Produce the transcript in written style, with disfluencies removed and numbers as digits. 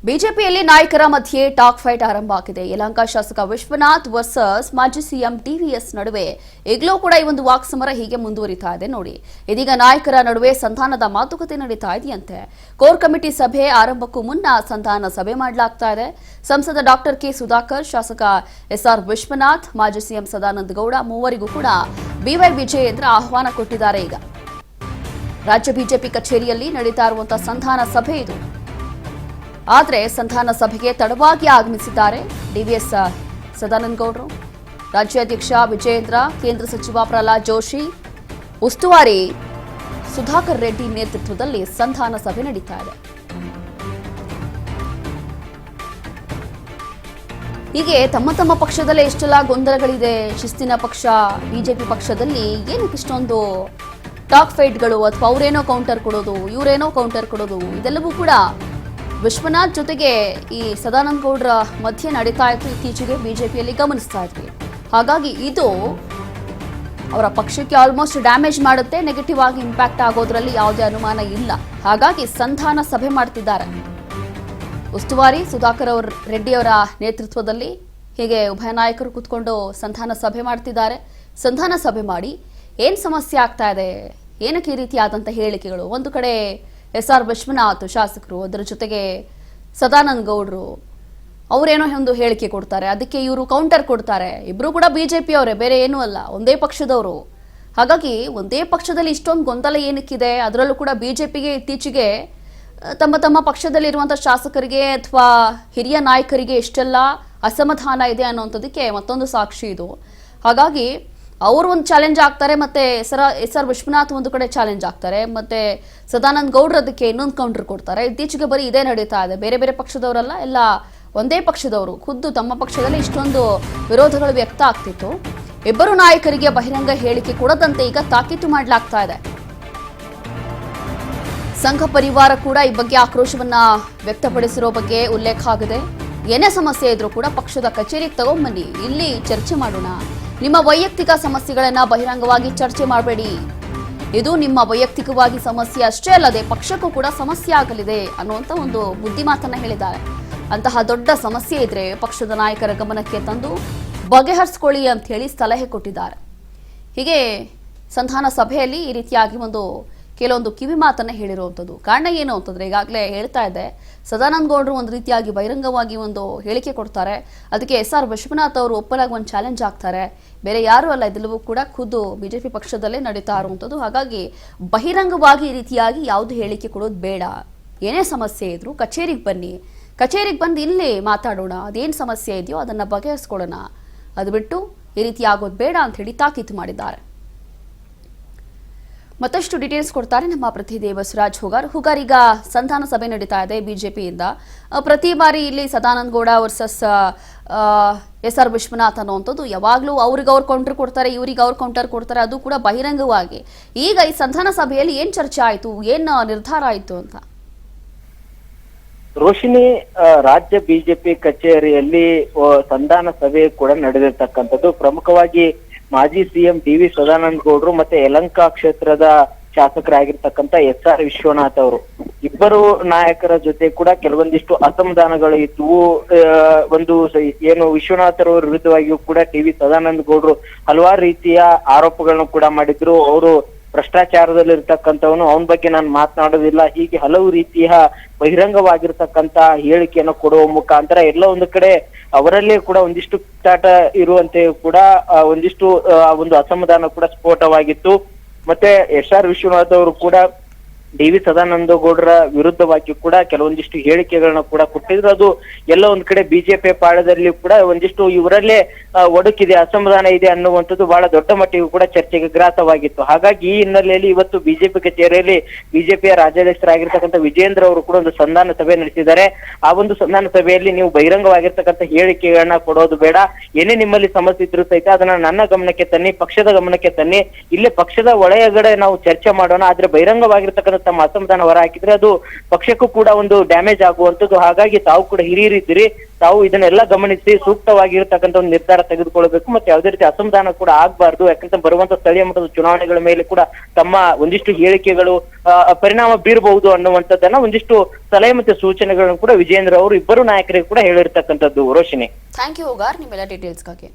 ಬಿಜೆಪಿಯಲ್ಲಿ ನಾಯಕರ ಮಧ್ಯೆ ಟಾಕ್ ಫೈಟ್ ಆರಂಭ ಆಗಿದೆ. ಯಲಹಂಕ ಶಾಸಕ ವಿಶ್ವನಾಥ್ ವರ್ಸಸ್ ಮಾಜಿ ಸಿಎಂ ಟಿವಿಎಸ್ ನಡುವೆ ಈಗಲೂ ಕೂಡ ಈ ಒಂದು ವಾಕ್ಸಮರ ಹೀಗೆ ಮುಂದುವರಿತಾ ಇದೆ ನೋಡಿ. ಇದೀಗ ನಾಯಕರ ನಡುವೆ ಸಂಧಾನದ ಮಾತುಕತೆ ನಡೀತಾ ಇದೆಯಂತೆ. ಕೋರ್ ಕಮಿಟಿ ಸಭೆ ಆರಂಭಕ್ಕೂ ಮುನ್ನ ಸಂಧಾನ ಸಭೆ ಮಾಡಲಾಗ್ತಾ ಇದೆ. ಸಂಸದ ಡಾಕ್ಟರ್ ಕೆ ಸುಧಾಕರ್, ಶಾಸಕ ಎಸ್ಆರ್ ವಿಶ್ವನಾಥ್, ಮಾಜಿ ಸಿಎಂ ಸದಾನಂದ ಗೌಡ ಮೂವರಿಗೂ ಕೂಡ ಬಿವೈ ವಿಜಯೇಂದ್ರ ಆಹ್ವಾನ ಕೊಟ್ಟಿದ್ದಾರೆ. ಈಗ ರಾಜ್ಯ ಬಿಜೆಪಿ ಕಚೇರಿಯಲ್ಲಿ ನಡೀತಾ ಇರುವಂತಹ ಸಂಧಾನ ಸಭೆ ಇದು. ಆದರೆ ಸಂಧಾನ ಸಭೆಗೆ ತಡವಾಗಿ ಆಗಮಿಸಿದ್ದಾರೆ ಡಿವಿಎಸ್ ಸದಾನಂದ ಗೌಡರು, ರಾಜ್ಯಾಧ್ಯಕ್ಷ ವಿಜಯೇಂದ್ರ, ಕೇಂದ್ರ ಸಚಿವ ಪ್ರಹ್ಲಾದ್ ಜೋಶಿ, ಉಸ್ತುವಾರಿ ಸುಧಾಕರ್ ರೆಡ್ಡಿ ನೇತೃತ್ವದಲ್ಲಿ ಸಂಧಾನ ಸಭೆ ನಡೀತಾ ಇದೆ. ಹೀಗೆ ತಮ್ಮ ತಮ್ಮ ಪಕ್ಷದಲ್ಲೇ ಎಷ್ಟೆಲ್ಲ ಗೊಂದಲಗಳಿದೆ. ಶಿಸ್ತಿನ ಪಕ್ಷ ಬಿಜೆಪಿ ಪಕ್ಷದಲ್ಲಿ ಏನಕ್ಕೆ ಇಷ್ಟೊಂದು ಟಾಕ್ ಫೈಟ್ಗಳು, ಅಥವಾ ಅವರೇನೋ ಕೌಂಟರ್ ಕೊಡೋದು, ಇವರೇನೋ ಕೌಂಟರ್ ಕೊಡೋದು, ಇದೆಲ್ಲವೂ ಕೂಡ ವಿಶ್ವನಾಥ್ ಜೊತೆಗೆ ಈ ಸದಾನಂದ ಗೌಡರ ಮಧ್ಯೆ ನಡೀತಾ ಇತ್ತು. ಇತ್ತೀಚೆಗೆ ಬಿಜೆಪಿಯಲ್ಲಿ ಗಮನಿಸ್ತಾ ಇದ್ವಿ. ಹಾಗಾಗಿ ಇದು ಅವರ ಪಕ್ಷಕ್ಕೆ ಆಲ್ಮೋಸ್ಟ್ ಡ್ಯಾಮೇಜ್ ಮಾಡುತ್ತೆ, ನೆಗೆಟಿವ್ ಆಗಿ ಇಂಪ್ಯಾಕ್ಟ್ ಆಗೋದ್ರಲ್ಲಿ ಯಾವುದೇ ಅನುಮಾನ ಇಲ್ಲ. ಹಾಗಾಗಿ ಸಂಧಾನ ಸಭೆ ಮಾಡ್ತಿದ್ದಾರೆ. ಉಸ್ತುವಾರಿ ಸುಧಾಕರ್ ರೆಡ್ಡಿ ಅವರ ನೇತೃತ್ವದಲ್ಲಿ ಹೀಗೆ ಉಭಯ ನಾಯಕರು ಕೂತ್ಕೊಂಡು ಸಂಧಾನ ಸಭೆ ಮಾಡ್ತಿದ್ದಾರೆ. ಸಂಧಾನ ಸಭೆ ಮಾಡಿ ಏನು ಸಮಸ್ಯೆ ಆಗ್ತಾ ಇದೆ, ಏನಕ್ಕೆ ಈ ರೀತಿಯಾದಂಥ ಹೇಳಿಕೆಗಳು, ಒಂದು ಕಡೆ ಎಸ್ಆರ್ ವಿಶ್ವನಾಥ್ ಶಾಸಕರು, ಅದರ ಜೊತೆಗೆ ಸದಾನಂದ ಗೌಡರು ಅವರೇನೋ ಒಂದು ಹೇಳಿಕೆ ಕೊಡ್ತಾರೆ, ಅದಕ್ಕೆ ಇವರು ಕೌಂಟರ್ ಕೊಡ್ತಾರೆ. ಇಬ್ರು ಕೂಡ ಬಿಜೆಪಿ ಅವರೇ, ಬೇರೆ ಏನೂ ಅಲ್ಲ, ಒಂದೇ ಪಕ್ಷದವರು. ಹಾಗಾಗಿ ಒಂದೇ ಪಕ್ಷದಲ್ಲಿ ಇಷ್ಟೊಂದು ಗೊಂದಲ ಏನಕ್ಕಿದೆ? ಅದರಲ್ಲೂ ಕೂಡ ಬಿಜೆಪಿಗೆ ಇತ್ತೀಚೆಗೆ ತಮ್ಮ ತಮ್ಮ ಪಕ್ಷದಲ್ಲಿರುವಂಥ ಶಾಸಕರಿಗೆ ಅಥವಾ ಹಿರಿಯ ನಾಯಕರಿಗೆ ಎಷ್ಟೆಲ್ಲ ಅಸಮಾಧಾನ ಇದೆ ಅನ್ನೋಂಥದ್ದಕ್ಕೆ ಮತ್ತೊಂದು ಸಾಕ್ಷಿ ಇದು. ಹಾಗಾಗಿ ಅವರು ಒಂದು ಚಾಲೆಂಜ್ ಆಗ್ತಾರೆ, ಮತ್ತೆ ಎಸ್ಆರ್ ವಿಶ್ವನಾಥ್ ಒಂದು ಕಡೆ ಚಾಲೆಂಜ್ ಆಗ್ತಾರೆ, ಮತ್ತೆ ಸದಾನಂದ ಗೌಡ್ರು ಅದಕ್ಕೆ ಇನ್ನೊಂದು ಕೌಂಟರ್ ಕೊಡ್ತಾರೆ. ಇತ್ತೀಚೆಗೆ ಬರೀ ಇದೇ ನಡೀತಾ ಇದೆ. ಬೇರೆ ಬೇರೆ ಪಕ್ಷದವರಲ್ಲ, ಎಲ್ಲ ಒಂದೇ ಪಕ್ಷದವರು. ಖುದ್ದು ತಮ್ಮ ಪಕ್ಷದಲ್ಲಿ ಇಷ್ಟೊಂದು ವಿರೋಧಗಳು ವ್ಯಕ್ತ ಆಗ್ತಿತ್ತು. ಇಬ್ಬರು ನಾಯಕರಿಗೆ ಬಹಿರಂಗ ಹೇಳಿಕೆ ಕೊಡದಂತೆ ಈಗ ತಾಕೀತು ಮಾಡಲಾಗ್ತಾ ಇದೆ. ಸಂಘ ಪರಿವಾರ ಕೂಡ ಈ ಬಗ್ಗೆ ಆಕ್ರೋಶವನ್ನ ವ್ಯಕ್ತಪಡಿಸಿರೋ ಬಗ್ಗೆ ಉಲ್ಲೇಖ ಆಗಿದೆ. ಏನೇ ಸಮಸ್ಯೆ ಇದ್ರೂ ಕೂಡ ಪಕ್ಷದ ಕಚೇರಿಗೆ ತಗೊಂಬನ್ನಿ, ಇಲ್ಲಿ ಚರ್ಚೆ ಮಾಡೋಣ. ನಿಮ್ಮ ವೈಯಕ್ತಿಕ ಸಮಸ್ಯೆಗಳನ್ನ ಬಹಿರಂಗವಾಗಿ ಚರ್ಚೆ ಮಾಡಬೇಡಿ. ಇದು ನಿಮ್ಮ ವೈಯಕ್ತಿಕವಾಗಿ ಸಮಸ್ಯೆ ಅಷ್ಟೇ ಅಲ್ಲದೆ ಪಕ್ಷಕ್ಕೂ ಕೂಡ ಸಮಸ್ಯೆ ಆಗಲಿದೆ ಅನ್ನುವಂಥ ಒಂದು ಬುದ್ಧಿಮಾತನ್ನ ಹೇಳಿದ್ದಾರೆ. ಅಂತಹ ದೊಡ್ಡ ಸಮಸ್ಯೆ ಇದ್ರೆ ಪಕ್ಷದ ನಾಯಕರ ಗಮನಕ್ಕೆ ತಂದು ಬಗೆಹರಿಸಿಕೊಳ್ಳಿ ಅಂತ ಹೇಳಿ ಸಲಹೆ ಕೊಟ್ಟಿದ್ದಾರೆ. ಹೀಗೆ ಸಂಧಾನ ಸಭೆಯಲ್ಲಿ ಈ ರೀತಿಯಾಗಿ ಕೆಲವೊಂದು ಕಿವಿ ಮಾತನ್ನ ಹೇಳಿರುವಂಥದ್ದು. ಕಾರಣ ಏನು ಅಂತಂದ್ರೆ, ಈಗಾಗಲೇ ಹೇಳ್ತಾ ಇದ್ದೆ, ಸದಾನಂದ ಗೌಡರು ಒಂದು ರೀತಿಯಾಗಿ ಬಹಿರಂಗವಾಗಿ ಒಂದು ಹೇಳಿಕೆ ಕೊಡ್ತಾರೆ, ಅದಕ್ಕೆ ಎಸ್ಆರ್ ವಿಶ್ವನಾಥ್ ಅವರು ಒಪ್ಪಲಾಗಿ ಒಂದು ಚಾಲೆಂಜ್ ಆಗ್ತಾರೆ. ಬೇರೆ ಯಾರೂ ಅಲ್ಲ, ಇದೆಲ್ಲವೂ ಕೂಡ ಖುದ್ದು ಬಿಜೆಪಿ ಪಕ್ಷದಲ್ಲೇ ನಡೀತಾ ಇರುವಂಥದ್ದು. ಹಾಗಾಗಿ ಬಹಿರಂಗವಾಗಿ ಈ ರೀತಿಯಾಗಿ ಯಾವುದು ಹೇಳಿಕೆ ಕೊಡೋದು ಬೇಡ. ಏನೇ ಸಮಸ್ಯೆ ಇದ್ರು ಕಚೇರಿಗೆ ಬನ್ನಿ, ಕಚೇರಿಗೆ ಬಂದು ಇಲ್ಲಿ ಮಾತಾಡೋಣ, ಅದೇನು ಸಮಸ್ಯೆ ಇದೆಯೋ ಅದನ್ನು ಬಗೆಹರಿಸ್ಕೊಳ್ಳೋಣ. ಅದು ಬಿಟ್ಟು ಈ ರೀತಿ ಆಗೋದು ಬೇಡ ಅಂತ ಹೇಳಿ ತಾಕೀತು ಮಾಡಿದ್ದಾರೆ. ಮತ್ತಷ್ಟು ಡೀಟೇಲ್ಸ್ ಕೊಡ್ತಾರೆ ನಮ್ಮ ಪ್ರತಿನಿಧಿ ಬಸವರಾಜ್ ಹುಗಾರ್. ಈಗ ಸಂಧಾನ ಸಭೆ ನಡೀತಾ ಇದೆ ಬಿಜೆಪಿಯಿಂದ. ಪ್ರತಿ ಬಾರಿ ಇಲ್ಲಿ ಸದಾನಂದ ಗೌಡ ವರ್ಸಸ್ ಎಸ್ಆರ್ ವಿಶ್ವನಾಥ್ ಅನ್ನುವಂಥದ್ದು ಯಾವಾಗಲೂ ಅವ್ರಿಗೆ ಅವ್ರು ಕೌಂಟರ್ ಕೊಡ್ತಾರೆ, ಇವ್ರಿಗೆ ಅವ್ರು ಕೌಂಟರ್ ಕೊಡ್ತಾರೆ, ಅದು ಕೂಡ ಬಹಿರಂಗವಾಗಿ. ಈಗ ಈ ಸಂಧಾನ ಸಭೆಯಲ್ಲಿ ಏನ್ ಚರ್ಚೆ ಆಯಿತು, ಏನ್ ನಿರ್ಧಾರ ಆಯಿತು ಅಂತ? ರೋಶಿನಿ, ರಾಜ್ಯ ಬಿಜೆಪಿ ಕಚೇರಿಯಲ್ಲಿ ಸಂಧಾನ ಸಭೆ ಕೂಡ ನಡೆದಿರ್ತಕ್ಕಂಥದ್ದು. ಪ್ರಮುಖವಾಗಿ ಮಾಜಿ ಸಿಎಂ ಡಿ.ವಿ. ಸದಾನಂದ ಗೌಡರು ಮತ್ತೆ ಯಲಹಂಕ ಕ್ಷೇತ್ರದ ಶಾಸಕರಾಗಿರ್ತಕ್ಕಂಥ ಎಸ್ಆರ್ ವಿಶ್ವನಾಥ್ ಅವರು ಇಬ್ಬರು ನಾಯಕರ ಜೊತೆ ಕೂಡ ಕೆಲವೊಂದಿಷ್ಟು ಅಸಮಾಧಾನಗಳು ಇದ್ವು. ಏನು ವಿಶ್ವನಾಥ್ ಅವರ ವಿರುದ್ಧವಾಗಿಯೂ ಕೂಡ ಡಿ.ವಿ. ಸದಾನಂದ ಗೌಡರು ಹಲವಾರು ರೀತಿಯ ಆರೋಪಗಳನ್ನು ಕೂಡ ಮಾಡಿದ್ರು. ಅವರು ಭ್ರಷ್ಟಾಚಾರದಲ್ಲಿ ಇರ್ತಕ್ಕಂಥವನು, ಅವನ ಬಗ್ಗೆ ನಾನು ಮಾತನಾಡೋದಿಲ್ಲ, ಹೀಗೆ ಹಲವು ರೀತಿಯ ಬಹಿರಂಗವಾಗಿರ್ತಕ್ಕಂತ ಹೇಳಿಕೆಯನ್ನು ಕೊಡುವ ಮುಖಾಂತರ ಎಲ್ಲ ಒಂದು ಕಡೆ ಅವರಲ್ಲೇ ಕೂಡ ಒಂದಿಷ್ಟು ಕಿತ್ತಾಟ ಇರುವಂತೆ ಕೂಡ ಒಂದಿಷ್ಟು ಒಂದು ಅಸಮಾಧಾನ ಕೂಡ ಸ್ಫೋಟವಾಗಿತ್ತು. ಮತ್ತೆ ಎಸ್ಆರ್ ವಿಶ್ವನಾಥ್ ಅವರು ಕೂಡ ಡಿ.ವಿ. ಸದಾನಂದ ಗೌಡರ ವಿರುದ್ಧವಾಗಿ ಕೂಡ ಕೆಲವೊಂದಿಷ್ಟು ಹೇಳಿಕೆಗಳನ್ನ ಕೂಡ ಕೊಟ್ಟಿದ್ರು. ಅದು ಎಲ್ಲ ಒಂದ್ ಕಡೆ ಬಿಜೆಪಿ ಪಾಳದಲ್ಲಿ ಕೂಡ ಒಂದಿಷ್ಟು ಇವರಲ್ಲೇ ಒಡಕಿದೆ, ಅಸಮಾಧಾನ ಇದೆ ಅನ್ನುವಂಥದ್ದು ಬಹಳ ದೊಡ್ಡ ಮಟ್ಟಿಗೂ ಕೂಡ ಚರ್ಚೆಗೆ ಗ್ರಾಸವಾಗಿತ್ತು. ಹಾಗಾಗಿ ಈ ಹಿನ್ನೆಲೆಯಲ್ಲಿ ಇವತ್ತು ಬಿಜೆಪಿ ಕಚೇರಿಯಲ್ಲಿ ಬಿಜೆಪಿಯ ರಾಜ್ಯಾಧ್ಯಕ್ಷರಾಗಿರ್ತಕ್ಕಂಥ ವಿಜಯೇಂದ್ರ ಅವರು ಕೂಡ ಒಂದು ಸಂಧಾನ ಸಭೆ ನಡೆಸಿದ್ದಾರೆ. ಆ ಒಂದು ಸಂಧಾನ ಸಭೆಯಲ್ಲಿ ನೀವು ಬಹಿರಂಗವಾಗಿರ್ತಕ್ಕಂಥ ಹೇಳಿಕೆಗಳನ್ನ ಕೊಡೋದು ಬೇಡ, ಏನೇ ನಿಮ್ಮಲ್ಲಿ ಸಮಸ್ಯೆ ಇದ್ರು ಸಹಿತ ಅದನ್ನ ನನ್ನ ಗಮನಕ್ಕೆ ತನ್ನಿ, ಪಕ್ಷದ ಗಮನಕ್ಕೆ ತನ್ನಿ, ಇಲ್ಲೇ ಪಕ್ಷದ ಒಳಗಡೆ ನಾವು ಚರ್ಚೆ ಮಾಡೋಣ, ಆದ್ರೆ ಬಹಿರಂಗವಾಗಿರ್ತಕ್ಕಂಥ ತಮ್ಮ ಅಸಮಾಧಾನ ಹೊರ ಹಾಕಿದ್ರೆ ಅದು ಪಕ್ಷಕ್ಕೂ ಕೂಡ ಒಂದು ಡ್ಯಾಮೇಜ್ ಆಗುವಂತದ್ದು. ಹಾಗಾಗಿ ತಾವು ಕೂಡ ಹಿರಿಯರಿದ್ದೀರಿ, ತಾವು ಇದನ್ನೆಲ್ಲ ಗಮನಿಸಿ ಸೂಕ್ತವಾಗಿರ್ತಕ್ಕಂಥ ಒಂದು ನಿರ್ಧಾರ ತೆಗೆದುಕೊಳ್ಬೇಕು, ಮತ್ತೆ ಯಾವುದೇ ರೀತಿ ಅಸಮಾಧಾನ ಕೂಡ ಆಗ್ಬಾರ್ದು. ಯಾಕಂತ ಬರುವಂತ ಸ್ಥಳೀಯ ಮಟ್ಟದ ಚುನಾವಣೆಗಳ ಮೇಲೆ ಕೂಡ ತಮ್ಮ ಒಂದಿಷ್ಟು ಹೇಳಿಕೆಗಳು ಪರಿಣಾಮ ಬೀರಬಹುದು ಅನ್ನುವಂಥದ್ದನ್ನ ಒಂದಿಷ್ಟು ಸಲಹೆ ಮತ್ತೆ ಸೂಚನೆಗಳನ್ನು ಕೂಡ ವಿಜೇಂದ್ರ ಅವರು ಇಬ್ಬರು ನಾಯಕರಿಗೆ ಕೂಡ ಹೇಳಿರ್ತಕ್ಕಂಥದ್ದು. ರೋಶಿನಿ, ಥ್ಯಾಂಕ್ ಯು ಹೋಗಾರ್ ನಿಮ್ಮೆಲ್ಲ ಡೀಟೇಲ್ಸ್ಗಾಗಿ.